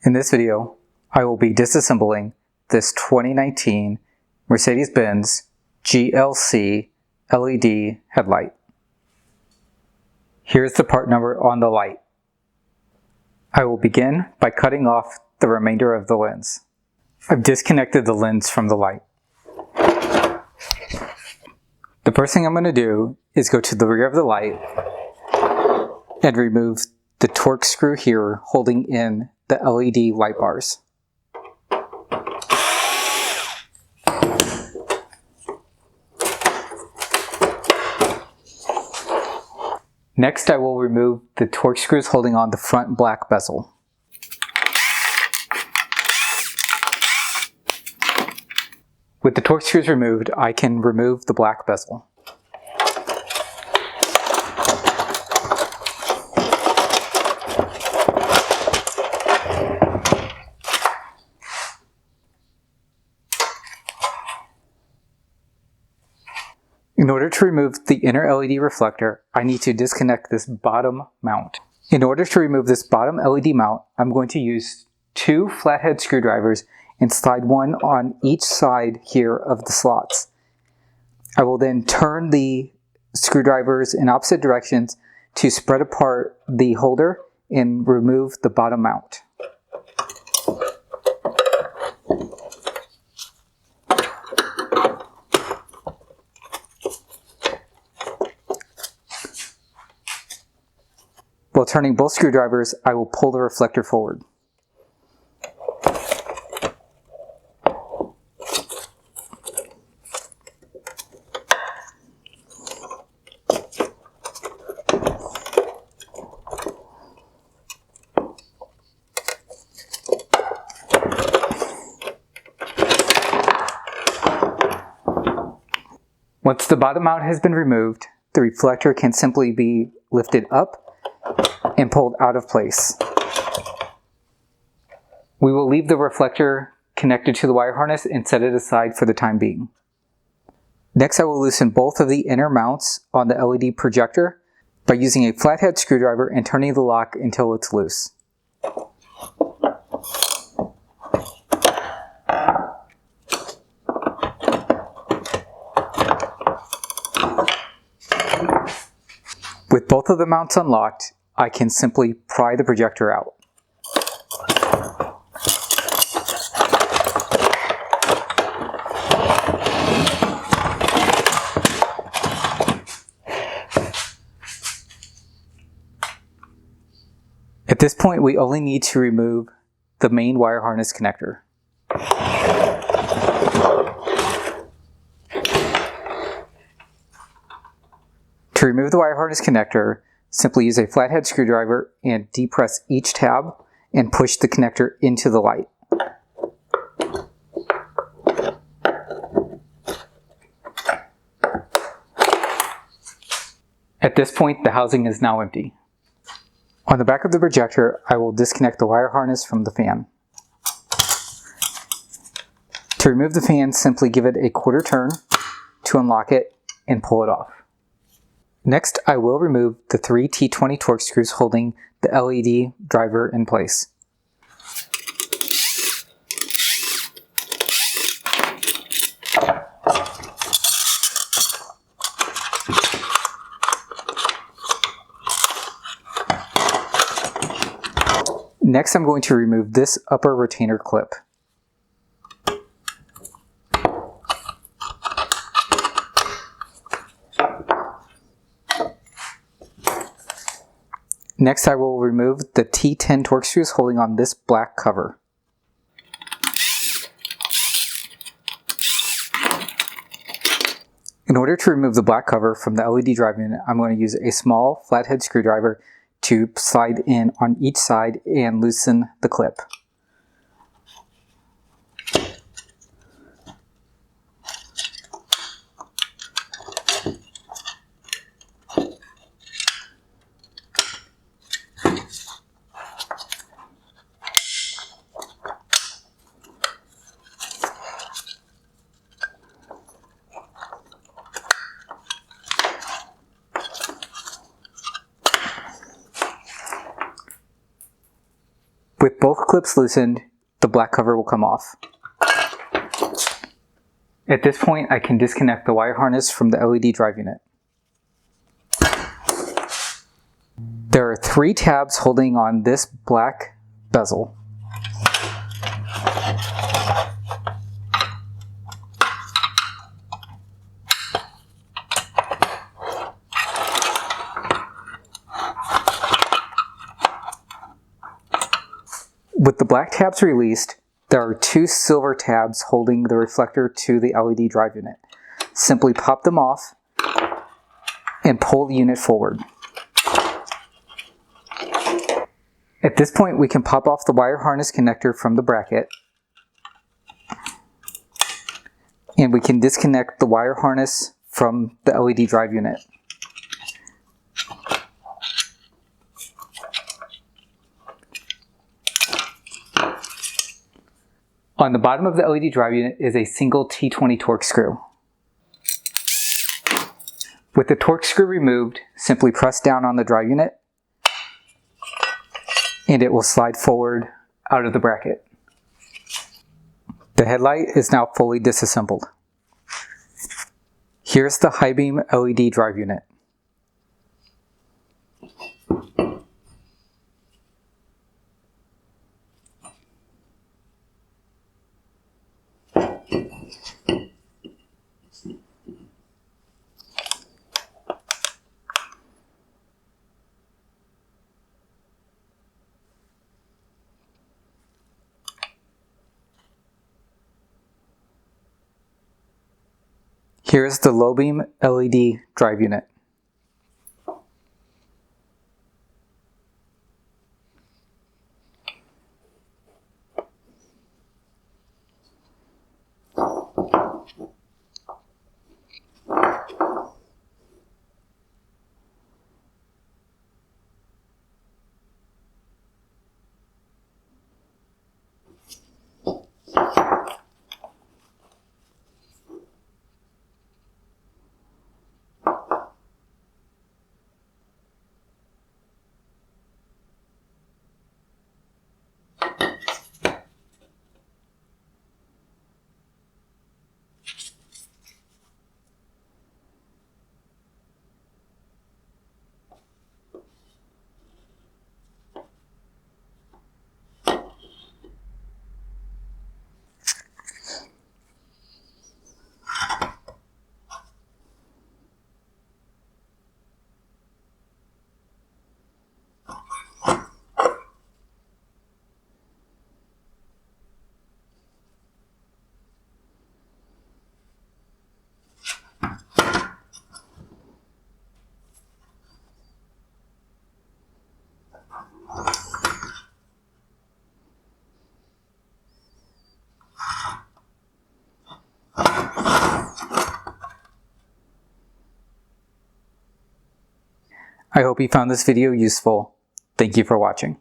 In this video, I will be disassembling this 2019 Mercedes-Benz GLC LED headlight. Here's the part number on the light. I will begin by cutting off the remainder of the lens. I've disconnected the lens from the light. The first thing I'm going to do is go to the rear of the light and remove the torque screw here holding in the LED light bars. Next, I will remove the torque screws holding on the front black bezel. With the torque screws removed, I can remove the black bezel. In order to remove the inner LED reflector, I need to disconnect this bottom mount. In order to remove this bottom LED mount, I'm going to use two flathead screwdrivers and slide one on each side here of the slots. I will then turn the screwdrivers in opposite directions to spread apart the holder and remove the bottom mount. While turning both screwdrivers, I will pull the reflector forward. Once the bottom mount has been removed, the reflector can simply be lifted up and pulled out of place. We will leave the reflector connected to the wire harness and set it aside for the time being. Next, I will loosen both of the inner mounts on the LED projector by using a flathead screwdriver and turning the lock until it's loose. With both of the mounts unlocked, I can simply pry the projector out. At this point, we only need to remove the main wire harness connector. To remove the wire harness connector, simply use a flathead screwdriver and depress each tab and push the connector into the light. At this point, the housing is now empty. On the back of the projector, I will disconnect the wire harness from the fan. To remove the fan, simply give it a quarter turn to unlock it and pull it off. Next, I will remove the three T20 torque screws holding the LED driver in place. Next, I'm going to remove this upper retainer clip. Next, I will remove the T10 torque screws holding on this black cover. In order to remove the black cover from the LED drive unit, I'm going to use a small flathead screwdriver to slide in on each side and loosen the clip. With With both clips loosened, the black cover will come off. At this point, I can disconnect the wire harness from the LED drive unit. There are 3 tabs holding on this black bezel. With the black tabs released, there are 2 silver tabs holding the reflector to the LED drive unit. Simply pop them off and pull the unit forward. At this point, we can pop off the wire harness connector from the bracket, and we can disconnect the wire harness from the LED drive unit. On the bottom of the LED drive unit is a single T20 Torx screw. With the Torx screw removed, simply press down on the drive unit and it will slide forward out of the bracket. The headlight is now fully disassembled. Here's the high beam LED drive unit. Here's the low beam LED drive unit. I hope you found this video useful. Thank you for watching.